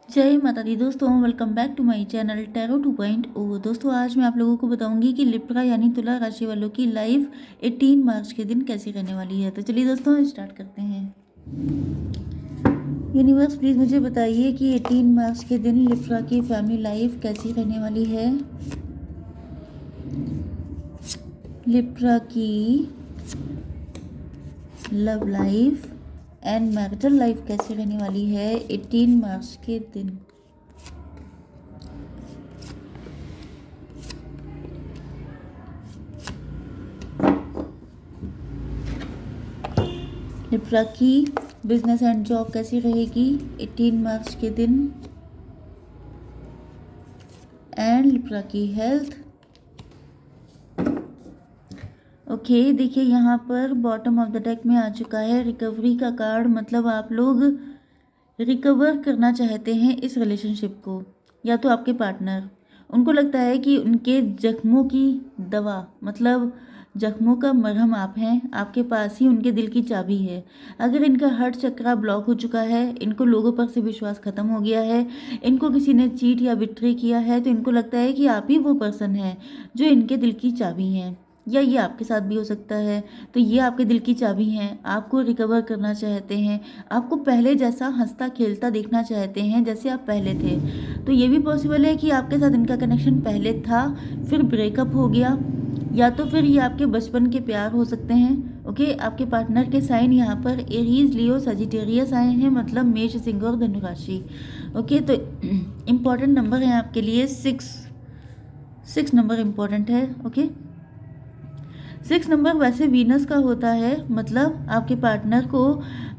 जय माता दी दोस्तों, welcome back to my channel tarot 2.0। दोस्तों, आज मैं आप लोगों को बताऊंगी कि लिब्रा यानी तुला राशि वालों की लाइफ 18 मार्च के दिन कैसी रहने वाली है। तो चलिए दोस्तों स्टार्ट करते हैं। यूनिवर्स प्लीज़ मुझे बताइए कि 18 मार्च के दिन लिब्रा की फैमिली लाइफ कैसी रहने वाली है। लिब्रा की love life and marital life कैसी रहने वाली है 18 मार्च के दिन। लिब्रा की बिजनेस एंड जॉब कैसी रहेगी 18 मार्च के दिन। एंड लिब्रा की हेल्थ। ओके, देखिए यहाँ पर बॉटम ऑफ द डेक में आ चुका है रिकवरी का कार्ड। मतलब आप लोग रिकवर करना चाहते हैं इस रिलेशनशिप को, या तो आपके पार्टनर, उनको लगता है कि उनके जख्मों की दवा, मतलब जख्मों का मरहम आप हैं, आपके पास ही उनके दिल की चाबी है। अगर इनका हार्ट चक्रा ब्लॉक हो चुका है, इनको लोगों पर से विश्वास खत्म हो गया है, इनको किसी ने चीट या बिट्रे किया है, तो इनको लगता है कि आप ही वो पर्सन है जो इनके दिल की चाबी हैं, या ये आपके साथ भी हो सकता है। तो ये आपके दिल की चाबी हैं, आपको रिकवर करना चाहते हैं, आपको पहले जैसा हंसता खेलता देखना चाहते हैं जैसे आप पहले थे। तो ये भी पॉसिबल है कि आपके साथ इनका कनेक्शन पहले था, फिर ब्रेकअप हो गया, या तो फिर ये आपके बचपन के प्यार हो सकते हैं। ओके, आपके पार्टनर के साइन यहाँ पर एरीज, लियो, सजिटेरियस आए हैं, मतलब मेष, सिंह और धनु राशि। ओके, तो इम्पॉर्टेंट नंबर है आपके लिए 6 नंबर इम्पॉर्टेंट है। ओके, 6 नंबर वैसे वीनस का होता है, मतलब आपके पार्टनर को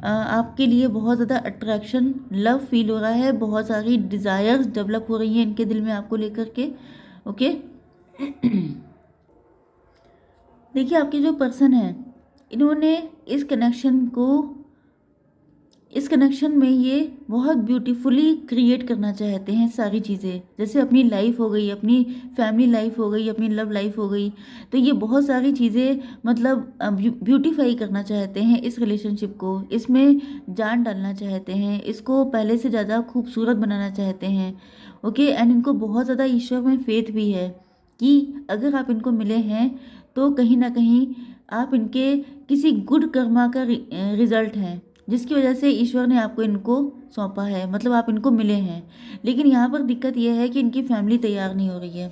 आपके लिए बहुत ज़्यादा अट्रैक्शन, लव फील हो रहा है, बहुत सारी डिज़ायर्स डेवलप हो रही हैं इनके दिल में आपको लेकर के। ओके देखिए, आपके जो पर्सन है, इन्होंने इस कनेक्शन में ये बहुत ब्यूटीफुली क्रिएट करना चाहते हैं सारी चीज़ें, जैसे अपनी लाइफ हो गई, अपनी फैमिली लाइफ हो गई, अपनी लव लाइफ हो गई। तो ये बहुत सारी चीज़ें मतलब ब्यूटीफाई करना चाहते हैं इस रिलेशनशिप को, इसमें जान डालना चाहते हैं, इसको पहले से ज़्यादा खूबसूरत बनाना चाहते हैं। ओके, एंड इनको बहुत ज़्यादा ईश्वर में फेथ भी है कि अगर आप इनको मिले हैं तो कहीं ना कहीं आप इनके किसी गुड कर्मा का रिजल्ट हैं, जिसकी वजह से ईश्वर ने आपको इनको सौंपा है, मतलब आप इनको मिले हैं। लेकिन यहाँ पर दिक्कत यह है कि इनकी फैमिली तैयार नहीं हो रही है।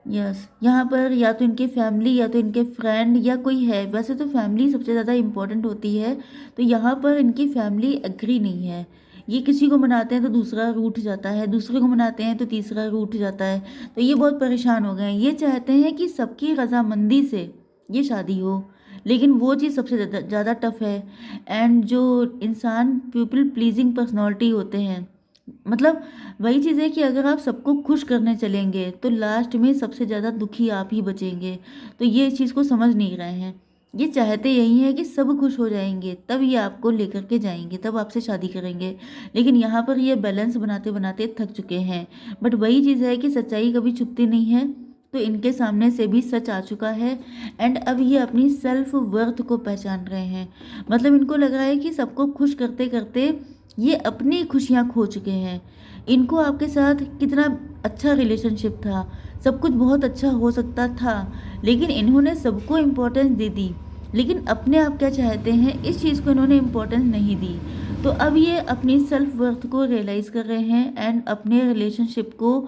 यस, यहाँ पर या तो इनकी फैमिली या तो इनके फ्रेंड या कोई है, वैसे तो फैमिली सबसे ज़्यादा इम्पोर्टेंट होती है। तो यहाँ पर इनकी फैमिली एग्री नहीं है। ये किसी को मनाते हैं तो दूसरा रूठ जाता है, दूसरे को मनाते हैं तो तीसरा रूठ जाता है। तो ये बहुत परेशान हो गए हैं। ये चाहते हैं कि सबकी रजामंदी से ये शादी हो, लेकिन वो चीज़ सबसे ज़्यादा टफ है। एंड जो इंसान पीपल प्लीजिंग पर्सनालिटी होते हैं, मतलब वही चीज़ है कि अगर आप सबको खुश करने चलेंगे तो लास्ट में सबसे ज़्यादा दुखी आप ही बचेंगे। तो ये इस चीज़ को समझ नहीं रहे हैं। ये चाहते यही है कि सब खुश हो जाएंगे, तब ये आपको लेकर के जाएंगे, तब आपसे शादी करेंगे। लेकिन यहाँ पर ये बैलेंस बनाते बनाते थक चुके हैं। बट वही चीज़ है कि सच्चाई कभी छुपती नहीं है, तो इनके सामने से भी सच आ चुका है। एंड अब ये अपनी सेल्फ वर्थ को पहचान रहे हैं। मतलब इनको लग रहा है कि सबको खुश करते करते ये अपनी खुशियाँ खो चुके हैं। इनको आपके साथ कितना अच्छा रिलेशनशिप था, सब कुछ बहुत अच्छा हो सकता था, लेकिन इन्होंने सबको इम्पोर्टेंस दे दी, लेकिन अपने आप क्या चाहते हैं इस चीज़ को इन्होंने इम्पोर्टेंस नहीं दी। तो अब ये अपनी सेल्फ वर्थ को रियलाइज़ कर रहे हैं एंड अपने रिलेशनशिप को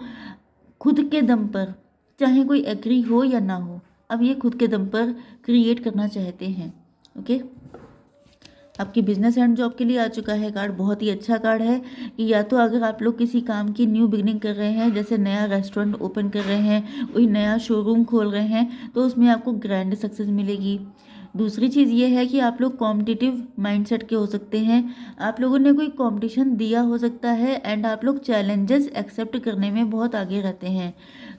खुद के दम पर, चाहे कोई एग्री हो या ना हो, अब ये खुद के दम पर क्रिएट करना चाहते हैं। ओके, आपकी बिजनेस एंड जॉब के लिए आ चुका है कार्ड। बहुत ही अच्छा कार्ड है कि या तो अगर आप लोग किसी काम की न्यू बिगनिंग कर रहे हैं, जैसे नया रेस्टोरेंट ओपन कर रहे हैं, कोई नया शोरूम खोल रहे हैं, तो उसमें आपको ग्रैंड सक्सेस मिलेगी। दूसरी चीज़ ये है कि आप लोग कॉम्पिटिटिव माइंडसेट के हो सकते हैं, आप लोगों ने कोई कंपटीशन दिया हो सकता है एंड आप लोग चैलेंजेस एक्सेप्ट करने में बहुत आगे रहते हैं।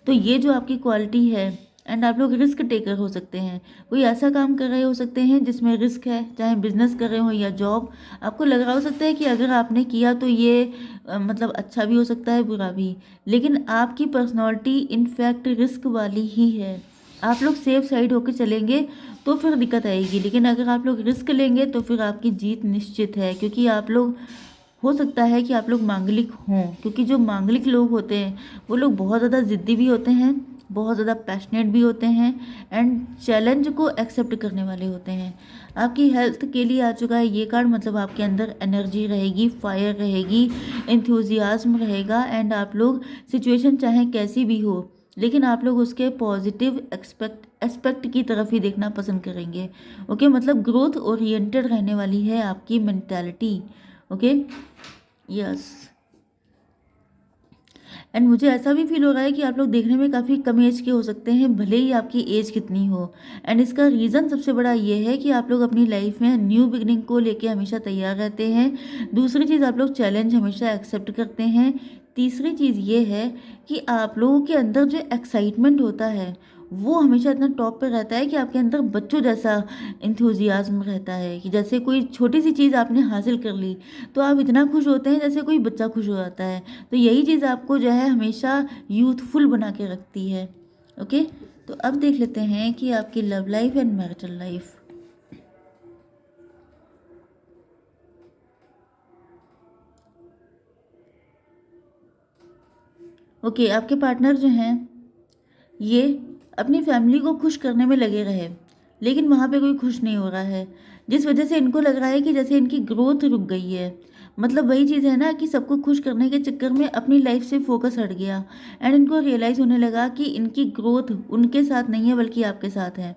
तो ये जो आपकी क्वालिटी है, एंड आप लोग रिस्क टेकर हो सकते हैं, कोई ऐसा काम कर रहे हो सकते हैं जिसमें रिस्क है, चाहे बिजनेस कर रहे हो या जॉब। आपको लग रहा हो सकता है कि अगर आपने किया तो ये मतलब अच्छा भी हो सकता है, बुरा भी। लेकिन आपकी पर्सनालिटी इनफैक्ट रिस्क वाली ही है। आप लोग सेफ साइड होकर चलेंगे तो फिर दिक्कत आएगी, लेकिन अगर आप लोग रिस्क लेंगे तो फिर आपकी जीत निश्चित है, क्योंकि आप लोग हो सकता है कि आप लोग मांगलिक हों, क्योंकि जो मांगलिक लोग होते हैं वो लोग बहुत ज़्यादा ज़िद्दी भी होते हैं, बहुत ज़्यादा पैशनेट भी होते हैं एंड चैलेंज को एक्सेप्ट करने वाले होते हैं। आपकी हेल्थ के लिए आ चुका है ये कार्ड, मतलब आपके अंदर एनर्जी रहेगी, फायर रहेगी, एंथुजियाज्म रहेगा एंड आप लोग सिचुएशन चाहे कैसी भी हो लेकिन आप लोग उसके पॉजिटिव एस्पेक्ट की तरफ ही देखना पसंद करेंगे। ओके, मतलब ग्रोथ ओरिएंटेड रहने वाली है आपकी मेंटालिटी। Okay, yes. एंड मुझे ऐसा भी फील हो रहा है कि आप लोग देखने में काफ़ी कम एज के हो सकते हैं, भले ही आपकी एज कितनी हो। एंड इसका रीज़न सबसे बड़ा ये है कि आप लोग अपनी लाइफ में न्यू बिगनिंग को लेके हमेशा तैयार रहते हैं। दूसरी चीज़, आप लोग चैलेंज हमेशा एक्सेप्ट करते हैं। तीसरी चीज़ ये है कि आप लोगों के अंदर जो एक्साइटमेंट होता है वो हमेशा इतना टॉप पे रहता है कि आपके अंदर बच्चों जैसा इंथुजियाज्म रहता है, कि जैसे कोई छोटी सी चीज़ आपने हासिल कर ली तो आप इतना खुश होते हैं जैसे कोई बच्चा खुश हो जाता है। तो यही चीज़ आपको जो है हमेशा यूथफुल बना के रखती है। ओके, तो अब देख लेते हैं कि आपकी love life and marital life. Okay, आपके पार्टनर जो हैं ये अपनी फैमिली को खुश करने में लगे रहे, लेकिन वहाँ पे कोई खुश नहीं हो रहा है, जिस वजह से इनको लग रहा है कि जैसे इनकी ग्रोथ रुक गई है। मतलब वही चीज़ है ना कि सबको खुश करने के चक्कर में अपनी लाइफ से फोकस हट गया एंड इनको रियलाइज़ होने लगा कि इनकी ग्रोथ उनके साथ नहीं है बल्कि आपके साथ है।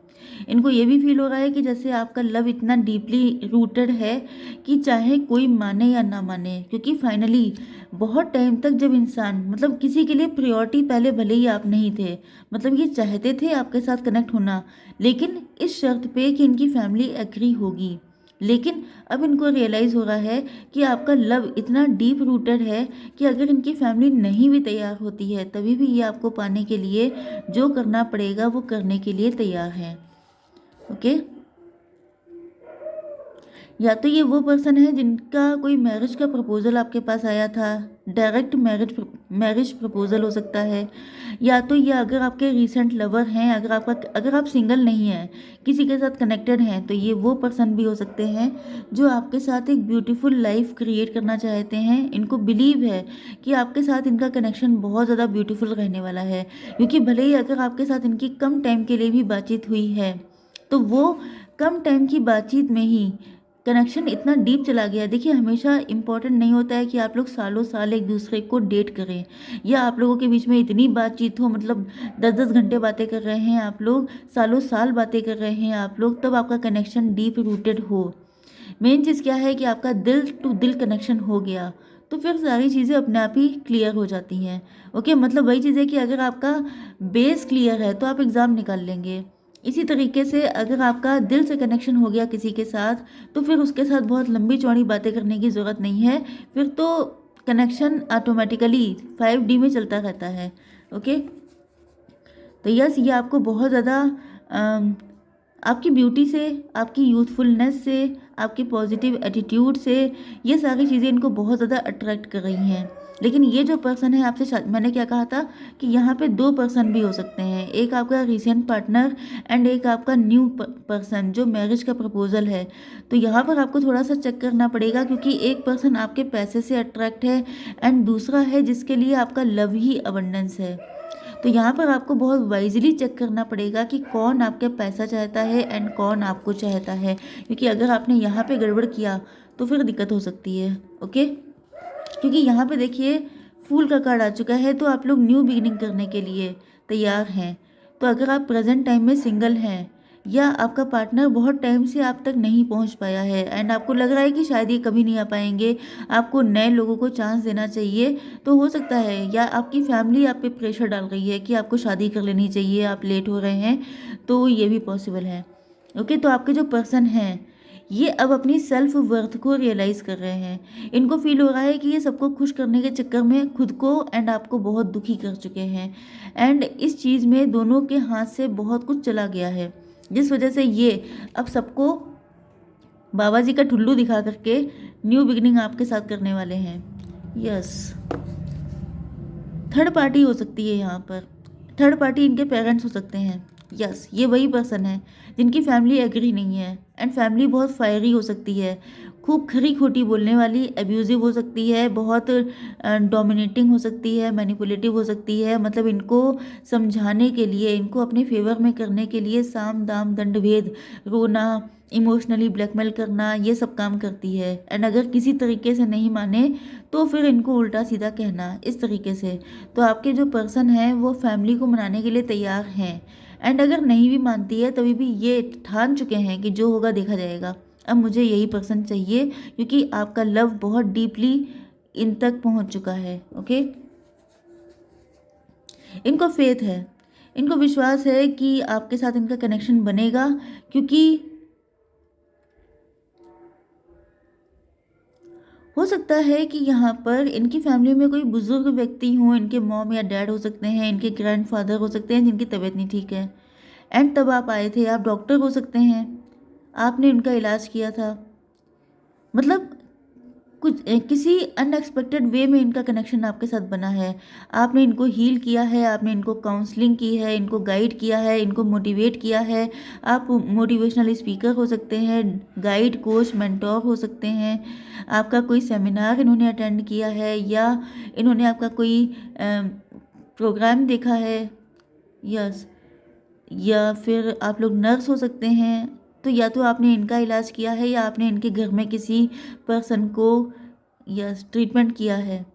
इनको ये भी फील हो रहा है कि जैसे आपका लव इतना डीपली रूटेड है कि चाहे कोई माने या ना माने, क्योंकि फाइनली बहुत टाइम तक जब इंसान मतलब किसी के लिए प्रायोरिटी पहले भले ही आप नहीं थे, मतलब ये चाहते थे आपके साथ कनेक्ट होना, लेकिन इस शर्त पे कि इनकी फैमिली एग्री होगी। लेकिन अब इनको रियलाइज़ हो रहा है कि आपका लव इतना डीप रूटेड है कि अगर इनकी फैमिली नहीं भी तैयार होती है तभी भी ये आपको पाने के लिए जो करना पड़ेगा वो करने के लिए तैयार है। ओके, या तो ये वो पर्सन है जिनका कोई मैरिज का प्रपोजल आपके पास आया था, डायरेक्ट मैरिज प्रपोजल हो सकता है, या तो ये अगर आपके रीसेंट लवर हैं, अगर आप सिंगल नहीं हैं, किसी के साथ कनेक्टेड हैं, तो ये वो पर्सन भी हो सकते हैं जो आपके साथ एक ब्यूटीफुल लाइफ क्रिएट करना चाहते हैं। इनको बिलीव है कि आपके साथ इनका कनेक्शन बहुत ज़्यादा ब्यूटीफुल रहने वाला है, क्योंकि भले ही अगर आपके साथ इनकी कम टाइम के लिए भी बातचीत हुई है तो वो कम टाइम की बातचीत में ही कनेक्शन इतना डीप चला गया। देखिए, हमेशा इम्पॉर्टेंट नहीं होता है कि आप लोग सालों साल एक दूसरे को डेट करें या आप लोगों के बीच में इतनी बातचीत हो, मतलब 10-10 घंटे बातें कर रहे हैं आप लोग, सालों साल बातें कर रहे हैं आप लोग, तब आपका कनेक्शन डीप रूटेड हो। मेन चीज़ क्या है कि आपका दिल टू दिल कनेक्शन हो गया तो फिर सारी चीज़ें अपने आप ही क्लियर हो जाती हैं। ओके, मतलब वही चीज़ है कि अगर आपका बेस क्लियर है तो आप एग्ज़ाम निकाल लेंगे। इसी तरीके से अगर आपका दिल से कनेक्शन हो गया किसी के साथ तो फिर उसके साथ बहुत लंबी चौड़ी बातें करने की ज़रूरत नहीं है, फिर तो कनेक्शन ऑटोमेटिकली 5D में चलता रहता है। ओके, तो यस, ये आपको बहुत ज़्यादा आपकी ब्यूटी से, आपकी यूथफुलनेस से, आपके पॉजिटिव एटीट्यूड से, ये सारी चीज़ें इनको बहुत ज़्यादा अट्रैक्ट कर रही हैं। लेकिन ये जो पर्सन है आपसे मैंने क्या कहा था कि यहाँ पे दो पर्सन भी हो सकते हैं, एक आपका रिसेंट पार्टनर एंड एक आपका न्यू पर्सन जो मैरिज का प्रपोजल है। तो यहाँ पर आपको थोड़ा सा चेक करना पड़ेगा, क्योंकि एक पर्सन आपके पैसे से अट्रैक्ट है एंड दूसरा है जिसके लिए आपका लव ही अबंडेंस है। तो यहाँ पर आपको बहुत वाइजली चेक करना पड़ेगा कि कौन आपके पैसा चाहता है एंड कौन आपको चाहता है, क्योंकि अगर आपने यहाँ पे गड़बड़ किया तो फिर दिक्कत हो सकती है। ओके, क्योंकि यहाँ पे देखिए फूल का कार्ड आ चुका है, तो आप लोग न्यू बिगिनिंग करने के लिए तैयार हैं। तो अगर आप प्रेजेंट टाइम में सिंगल हैं या आपका पार्टनर बहुत टाइम से आप तक नहीं पहुंच पाया है एंड आपको लग रहा है कि शायद ये कभी नहीं आ पाएंगे, आपको नए लोगों को चांस देना चाहिए, तो हो सकता है, या आपकी फैमिली आप पे प्रेशर डाल रही है कि आपको शादी कर लेनी चाहिए, आप लेट हो रहे हैं, तो ये भी पॉसिबल है। ओके, तो आपके जो पर्सन हैं ये अब अपनी सेल्फ वर्थ को रियलाइज़ कर रहे हैं। इनको फील हो रहा है कि ये सबको खुश करने के चक्कर में खुद को एंड आपको बहुत दुखी कर चुके हैं एंड इस चीज़ में दोनों के हाथ से बहुत कुछ चला गया है, जिस वजह से ये अब सबको बाबा जी का ठुल्लू दिखा करके न्यू बिगिनिंग आपके साथ करने वाले हैं। यस, थर्ड पार्टी हो सकती है यहाँ पर, थर्ड पार्टी इनके पेरेंट्स हो सकते हैं। यस, ये वही पर्सन है जिनकी फैमिली एग्री नहीं है एंड फैमिली बहुत फायरी हो सकती है, खूब खरी खोटी बोलने वाली, एब्यूज़िव हो सकती है, बहुत डोमिनेटिंग हो सकती है, मैनिपुलेटिव हो सकती है। मतलब इनको समझाने के लिए, इनको अपने फ़ेवर में करने के लिए साम दाम दंड भेद, रोना, इमोशनली ब्लैकमेल करना, ये सब काम करती है। एंड अगर किसी तरीके से नहीं माने तो फिर इनको उल्टा सीधा कहना, इस तरीके से। तो आपके जो पर्सन हैं वो फैमिली को मनाने के लिए तैयार हैं। एंड अगर नहीं भी मानती है तभी भी ये ठान चुके हैं कि जो होगा देखा जाएगा। अब मुझे यही पर्सन चाहिए, क्योंकि आपका लव बहुत डीपली इन तक पहुंच चुका है। ओके, इनको फेथ है, इनको विश्वास है कि आपके साथ इनका कनेक्शन बनेगा, क्योंकि हो सकता है कि यहाँ पर इनकी फैमिली में कोई बुजुर्ग व्यक्ति हो, इनके मॉम या डैड हो सकते हैं, इनके ग्रैंडफादर हो सकते हैं जिनकी तबीयत नहीं ठीक है। एंड तब आप आए थे, आप डॉक्टर हो सकते हैं, आपने उनका इलाज किया था। मतलब कुछ किसी अनएक्सपेक्टेड वे में इनका कनेक्शन आपके साथ बना है। आपने इनको हील किया है, आपने इनको काउंसलिंग की है, इनको गाइड किया है, इनको मोटिवेट किया है। आप मोटिवेशनल स्पीकर हो सकते हैं, गाइड, कोच, मेंटोर हो सकते हैं। आपका कोई सेमिनार इन्होंने अटेंड किया है, या इन्होंने आपका कोई प्रोग्राम देखा है। यस, या फिर आप लोग नर्स हो सकते हैं। तो या तो आपने इनका इलाज किया है, या आपने इनके घर में किसी पर्सन को यस ट्रीटमेंट किया है,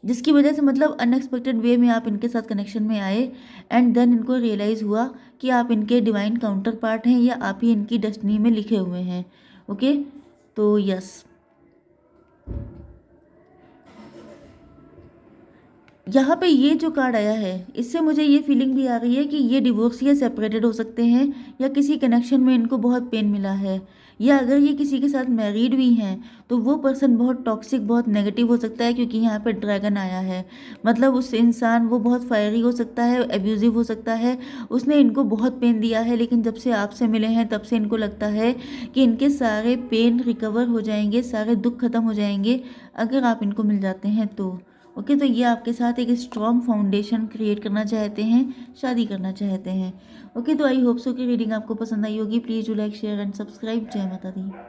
जिसकी वजह से मतलब अनएक्सपेक्टेड वे में आप इनके साथ कनेक्शन में आए। एंड देन इनको रियलाइज़ हुआ कि आप इनके डिवाइन काउंटर पार्ट हैं, या आप ही इनकी डेस्टिनी में लिखे हुए हैं। ओके, तो यस, यहाँ पे ये जो कार्ड आया है, इससे मुझे ये फीलिंग भी आ रही है कि ये डिवोर्स या सेपरेटेड हो सकते हैं, या किसी कनेक्शन में इनको बहुत पेन मिला है। या अगर ये किसी के साथ मैरिड भी हैं तो वो पर्सन बहुत टॉक्सिक, बहुत नेगेटिव हो सकता है, क्योंकि यहाँ पे ड्रैगन आया है। मतलब उस इंसान वो बहुत फायरी हो सकता है, एब्यूजिव हो सकता है, उसने इनको बहुत पेन दिया है, लेकिन जब से आपसे मिले हैं तब से इनको लगता है कि इनके सारे पेन रिकवर हो जाएंगे, सारे दुख खत्म हो जाएंगे अगर आप इनको मिल जाते हैं तो। ओके, तो ये आपके साथ एक स्ट्रॉन्ग फाउंडेशन क्रिएट करना चाहते हैं, शादी करना चाहते हैं। ओके, तो आई होप सो कि रीडिंग आपको पसंद आई होगी। Please do like, share and subscribe. जय माता दी।